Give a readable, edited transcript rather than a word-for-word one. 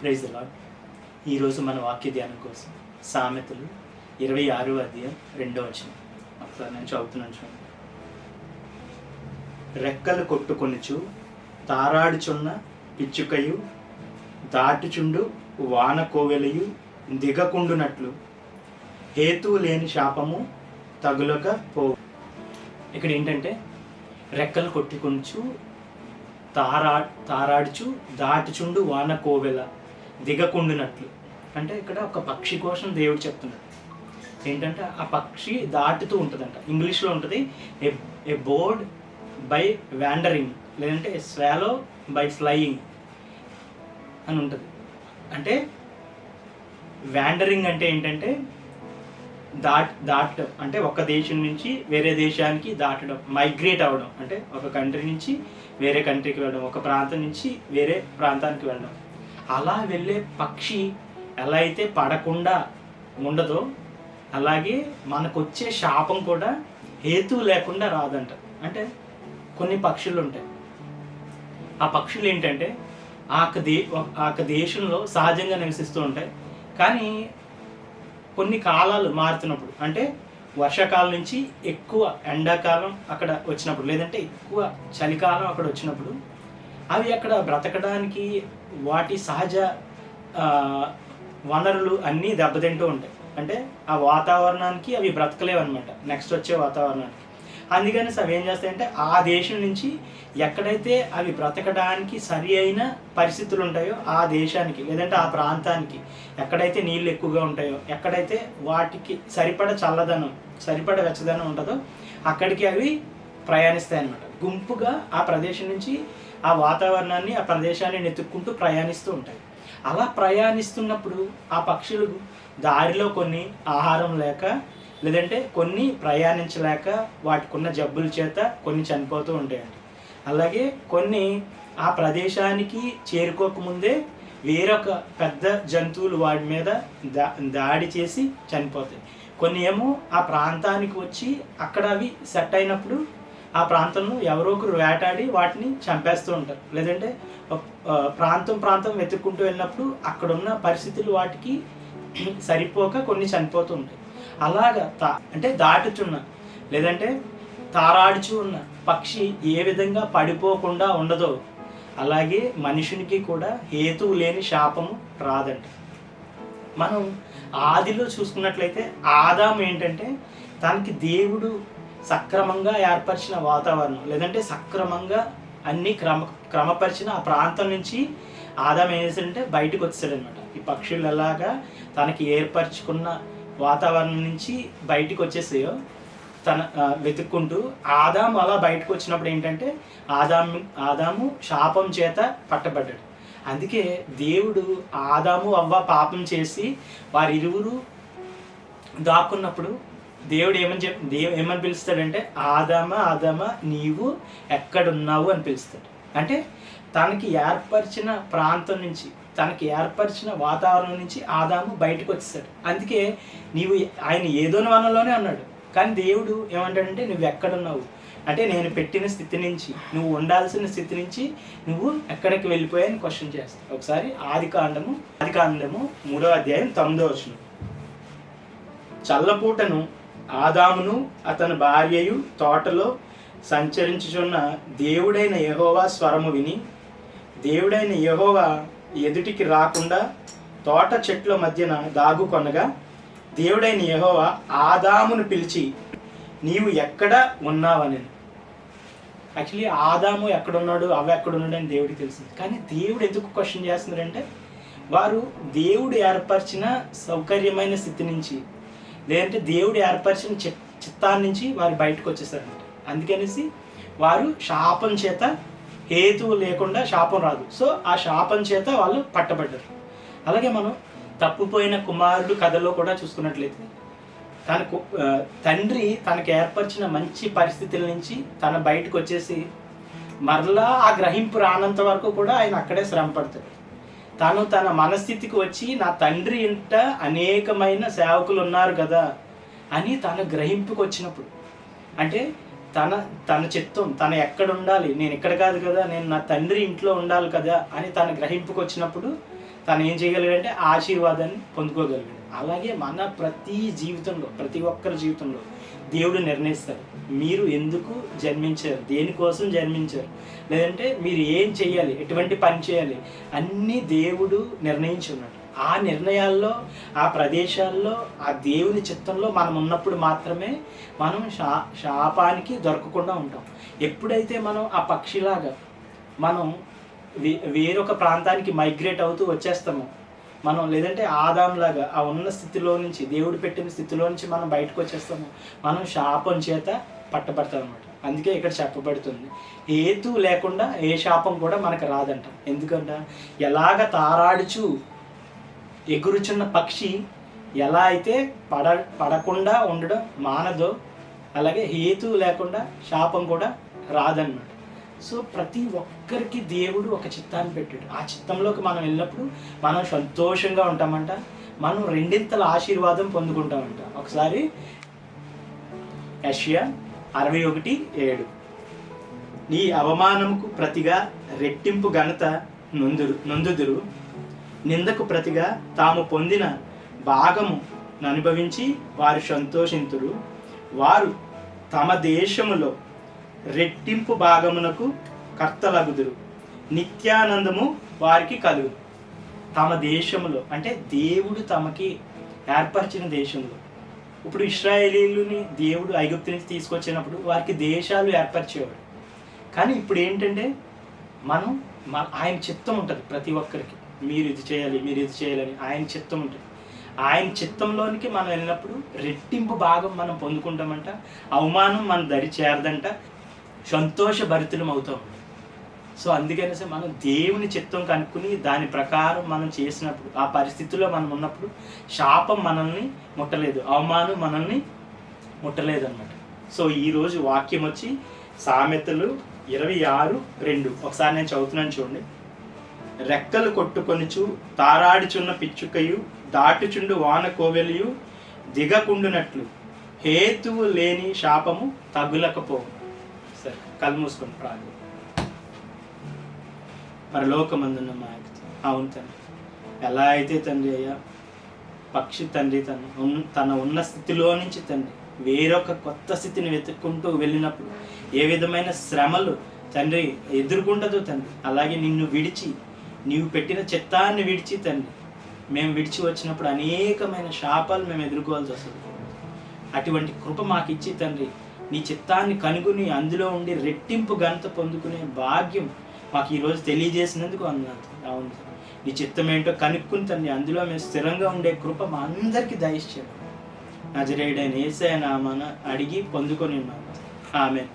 Praise the lord. ఈరోజు మన వాక్య ధ్యానం కోసం సామెతలు 26వ అధ్యాయం 2వ వచనం ఒకసారి నేను చదువుతున్నాను చూడండి. రెక్కలు కొట్టుకొనుచు తారాడుచున్న పిచ్చుకయు దాటుచుండు వాన కోవెలయు దిగకుండునట్లు హేతువు లేని శాపము తగులక పోవు. ఇక్కడ ఏంటంటే రెక్కలు కొట్టుకొనుచు తారాడుచు దాటుచుండు వాన కోవెల దిగకుండునట్లు అంటే ఇక్కడ ఒక పక్షి కోసం దేవుడు చెప్తున్నాడు. ఏంటంటే ఆ పక్షి దాటుతూ ఉంటుందంట. ఇంగ్లీష్లో ఉంటుంది ఏ బర్డ్ బై వ్యాండరింగ్, లేదంటే ఏ స్వాలో బై ఫ్లయింగ్ అని ఉంటుంది. అంటే వ్యాండరింగ్ అంటే ఏంటంటే దాటడం, అంటే ఒక దేశం నుంచి వేరే దేశానికి దాటడం, మైగ్రేట్ అవ్వడం, అంటే ఒక కంట్రీ నుంచి వేరే కంట్రీకి వెళ్ళడం, ఒక ప్రాంతం నుంచి వేరే ప్రాంతానికి వెళ్ళడం. అలా వెళ్ళే పక్షి ఎలా అయితే పడకుండా ఉండదో అలాగే మనకు వచ్చే శాపం కూడా హేతువు లేకుండా రాదంట. అంటే కొన్ని పక్షులు ఉంటాయి, ఆ పక్షులు ఏంటంటే ఆ దేశంలో సహజంగా నివసిస్తూ ఉంటాయి. కానీ కొన్ని కాలాలు మారుతున్నప్పుడు, అంటే వర్షాకాలం నుంచి ఎక్కువ ఎండాకాలం అక్కడ వచ్చినప్పుడు, లేదంటే ఎక్కువ చలికాలం అక్కడ వచ్చినప్పుడు అవి అక్కడ బ్రతకడానికి వాటి సహజ వనరులు అన్నీ దెబ్బతింటూ ఉంటాయి. అంటే ఆ వాతావరణానికి అవి బ్రతకలేవు అనమాట, నెక్స్ట్ వచ్చే వాతావరణానికి. అందుకని అవి ఏం చేస్తాయంటే ఆ దేశం నుంచి ఎక్కడైతే అవి బ్రతకడానికి సరి అయిన పరిస్థితులు ఉంటాయో ఆ దేశానికి, లేదంటే ఆ ప్రాంతానికి ఎక్కడైతే నీళ్ళు ఎక్కువగా ఉంటాయో, ఎక్కడైతే వాటికి సరిపడ చల్లదనం, సరిపడ వెచ్చదనం ఉంటుందో అక్కడికి అవి ప్రయాణిస్తాయి అన్నమాట. గుంపుగా ఆ ప్రదేశం నుంచి ఆ వాతావరణాన్ని, ఆ ప్రదేశాన్ని వెతుక్కుంటూ ప్రయాణిస్తూ ఉంటాయి. అలా ప్రయాణిస్తున్నప్పుడు ఆ పక్షులు దారిలో కొన్ని ఆహారం లేక, లేదంటే కొన్ని ప్రయాణించలేక వాటికున్న జబ్బుల చేత కొన్ని చనిపోతూ ఉంటాయండి. అలాగే కొన్ని ఆ ప్రదేశానికి చేరుకోకముందే వేరొక పెద్ద జంతువులు వాటి మీద దాడి చేసి చనిపోతాయి. కొన్ని ఏమో ఆ ప్రాంతానికి వచ్చి అక్కడ అవి సెట్ అయినప్పుడు ఆ ప్రాంతంలో ఎవరో ఒకరు వేటాడి వాటిని చంపేస్తూ ఉంటారు. లేదంటే ప్రాంతం వెతుక్కుంటూ వెళ్ళినప్పుడు అక్కడున్న పరిస్థితులు వాటికి సరిపోక కొన్ని చనిపోతూ ఉంటాయి. అలాగా అంటే దాటుచున్న, లేదంటే తారాడుచు ఉన్న పక్షి ఏ విధంగా పడిపోకుండా ఉండదో అలాగే మనుషునికి కూడా హేతువు లేని శాపము రాదంట. మనం ఆదిలో చూసుకున్నట్లయితే ఆదాము ఏంటంటే తనకి దేవుడు సక్రమంగా ఏర్పరిచిన వాతావరణం, లేదంటే సక్రమంగా అన్ని క్రమపరిచిన ఆ ప్రాంతం నుంచి ఆదాము ఏం చేశాడంటే బయటకు వచ్చాడనమాట. ఈ పక్షులు ఎలాగా తనకి ఏర్పరచుకున్న వాతావరణం నుంచి బయటకు వచ్చేసాయో తన వెతుక్కుంటూ ఆదాము అలా బయటకు వచ్చినప్పుడు ఏంటంటే ఆదాము శాపం చేత పట్టబడ్డాడు. అందుకే దేవుడు ఆదాము అవ్వ పాపం చేసి వారిరువురు దాక్కున్నప్పుడు దేవుడు ఏమని పిలుస్తాడంటే ఆదామా నీవు ఎక్కడున్నావు అని పిలుస్తాడు. అంటే తనకి ఏర్పరిచిన ప్రాంతం నుంచి, తనకి ఏర్పరిచిన వాతావరణం నుంచి ఆదాము బయటకు వచ్చేసాడు. అందుకే నీవు ఆయన ఏదోని వనంలోనే అన్నాడు, కానీ దేవుడు ఏమంటాడంటే నువ్వు ఎక్కడున్నావు అంటే నేను పెట్టిన స్థితి నుంచి, నువ్వు ఉండాల్సిన స్థితి నుంచి నువ్వు ఎక్కడికి వెళ్ళిపోయాని క్వశ్చన్ చేస్తావు. ఒకసారి ఆది కాండము 3వ అధ్యాయం 9వ వచనం. చల్లపూటను ఆదామును అతని భార్యయు తోటలో సంచరించుచున్న దేవుడైన యెహోవా స్వరము విని, దేవుడైన యెహోవా ఎదుటికి రాకుండా తోట చెట్ల మధ్యన దాగుకొనగా దేవుడైన యెహోవా ఆదామును పిలిచి నీవు ఎక్కడ ఉన్నావని. యాక్చువల్లీ ఆదాము ఎక్కడున్నాడు, అవ్వ ఎక్కడున్నాడు అని దేవుడికి తెలిసింది. కానీ దేవుడు ఎందుకు క్వశ్చన్ చేస్తున్నాడంటే వారు దేవుడు ఏర్పరిచిన సౌకర్యమైన స్థితి నుంచి, లేదంటే దేవుడు ఏర్పరిచిన చిత్తాన్ని నుంచి వారు బయటకు వచ్చేసారంట. అందుకనేసి వారు శాపం చేత, హేతువు లేకుండా శాపం రాదు, సో ఆ శాపం చేత వాళ్ళు పట్టబడ్డారు. అలాగే మనం తప్పిపోయిన కుమారుడు కథలో కూడా చూసుకున్నట్లయితే తండ్రి తనకు ఏర్పరిచిన మంచి పరిస్థితుల నుంచి తన బయటకు వచ్చేసి మరలా ఆ గ్రహింపు రానంత వరకు కూడా ఆయన అక్కడే శ్రమ పడతాడు. తన మనస్థితికి వచ్చి నా తండ్రి ఇంట అనేకమైన సేవకులు ఉన్నారు కదా అని తన గ్రహింపుకి వచ్చినప్పుడు, అంటే తన చిత్తం తను ఎక్కడ ఉండాలి, నేను ఇక్కడ కాదు కదా, నేను నా తండ్రి ఇంట్లో ఉండాలి కదా అని తన గ్రహింపుకి వచ్చినప్పుడు తను ఏం చేయగలిగాడంటే ఆశీర్వాదాన్ని పొందుకోగలిగాడు. అలాగే మన ప్రతి జీవితంలో, ప్రతి ఒక్కరి జీవితంలో దేవుడు నిర్ణయిస్తాడు. మీరు ఎందుకు జన్మించారు, దేనికోసం జన్మించారు, లేదంటే మీరు ఏం చేయాలి, ఎటువంటి పని చేయాలి, అన్నీ దేవుడు నిర్ణయించి ఉన్నాడు. ఆ నిర్ణయాల్లో, ఆ ప్రదేశాల్లో, ఆ దేవుని చిత్తంలో మనం ఉన్నప్పుడు మాత్రమే మనం శాపానికి దొరకకుండా ఉంటాం. ఎప్పుడైతే మనం ఆ పక్షిలాగా మనం వేరొక ప్రాంతానికి మైగ్రేట్ అవుతూ వచ్చేస్తాము మనం, లేదంటే ఆదాంలాగా ఆ ఉన్న స్థితిలో నుంచి, దేవుడు పెట్టిన స్థితిలో నుంచి మనం బయటకు వచ్చేస్తాము, మనం శాపం చేత పట్టబడతాం అనమాట. అందుకే ఇక్కడ చెప్పబడుతుంది, హేతు లేకుండా ఏ శాపం కూడా మనకు రాదంట. ఎందుకంట, ఎలాగ తారాడుచు ఎగురుచున్న పక్షి ఎలా అయితే పడకుండా ఉండడం మానదో, అలాగే హేతు లేకుండా శాపం కూడా రాదన్నమాట. సో ప్రతి ఒక్కరికి దేవుడు ఒక చిత్తాన్ని పెట్టాడు. ఆ చిత్తంలోకి మనం వెళ్ళినప్పుడు మనం సంతోషంగా ఉంటామంట, మనం రెండింతల ఆశీర్వాదం పొందుకుంటామంట. ఒకసారి యెషయా 61:7, నీ అవమానముకు ప్రతిగా రెట్టింపు ఘనత నొందుదురు, నిందకు ప్రతిగా తాము పొందిన భాగము అనుభవించి వారు సంతోషింతురు, వారు తమ దేశములో రెట్టింపు భాగమునకు కర్తలగుదురు, నిత్యానందము వారికి కలుగు. తమ దేశంలో అంటే దేవుడు తమకి ఏర్పరిచిన దేశంలో. ఇప్పుడు ఇశ్రాయేలీయులని దేవుడు ఐగుప్తు నుంచి తీసుకొచ్చినప్పుడు వారికి దేశాలు ఏర్పరిచేవాడు. కానీ ఇప్పుడు ఏంటంటే ఆయన చిత్తం ఉంటుంది ప్రతి ఒక్కరికి, మీరు ఇది చేయాలి, మీరు ఇది చేయాలని ఆయన చిత్తం ఉంటుంది. ఆయన చిత్తంలోనికి మనం వెళ్ళినప్పుడు రెట్టింపు భాగం మనం పొందుకుంటామంట, అవమానం మన దరి చేరదంట, సంతోషభరితులం అవుతాం. సో అందుకనేసి మనం దేవుని చిత్తం కనుక్కుని దాని ప్రకారం మనం చేసినప్పుడు, ఆ పరిస్థితుల్లో మనం ఉన్నప్పుడు శాపం మనల్ని ముట్టలేదు, అవమానం మనల్ని ముట్టలేదు అనమాట. సో ఈరోజు వాక్యం వచ్చి సామెతలు 26:2. ఒకసారి నేను చదువుతున్నాను చూడండి. రెక్కలు కొట్టుకొనుచు తారాడుచున్న పిచ్చుకయు దాటుచుండు వాన కోవెలియు దిగకుండునట్లు హేతువు లేని శాపము తగులకపోవు. సరే, కళ్ళు మూసుకొని ప్రార్థన. పరలోకమందున్న మా యొక్క అవును తండ్రి, ఎలా అయితే తండ్రి అయ్యా పక్షి తండ్రి తన ఉన్న స్థితిలో నుంచి తండ్రి వేరొక కొత్త స్థితిని వెతుక్కుంటూ వెళ్ళినప్పుడు ఏ విధమైన శ్రమలు తండ్రి ఎదుర్కొంటదో తండ్రి, అలాగే నిన్ను విడిచి, నీవు పెట్టిన చిత్తాన్ని విడిచి తండ్రి మేము విడిచి వచ్చినప్పుడు అనేకమైన శాపాలు మేము ఎదుర్కోవాల్సి వస్తుంది. అటువంటి కృప మాకు ఇచ్చి తండ్రి నీ చిత్తాన్ని కనుగొని అందులో ఉండి రెట్టింపు ఘనత పొందుకునే భాగ్యం మాకు ఈరోజు తెలియజేసినందుకు అన్నారు. అవును, నీ చిత్తం ఏంటో కనుక్కుని తండ్రి అందులో మేము స్థిరంగా ఉండే కృప మా అందరికీ దయచేయండి. నజరేయుడైన యేసయ్య నామమున అడిగి పొందుకొని ఉన్నాము. ఆమేన్.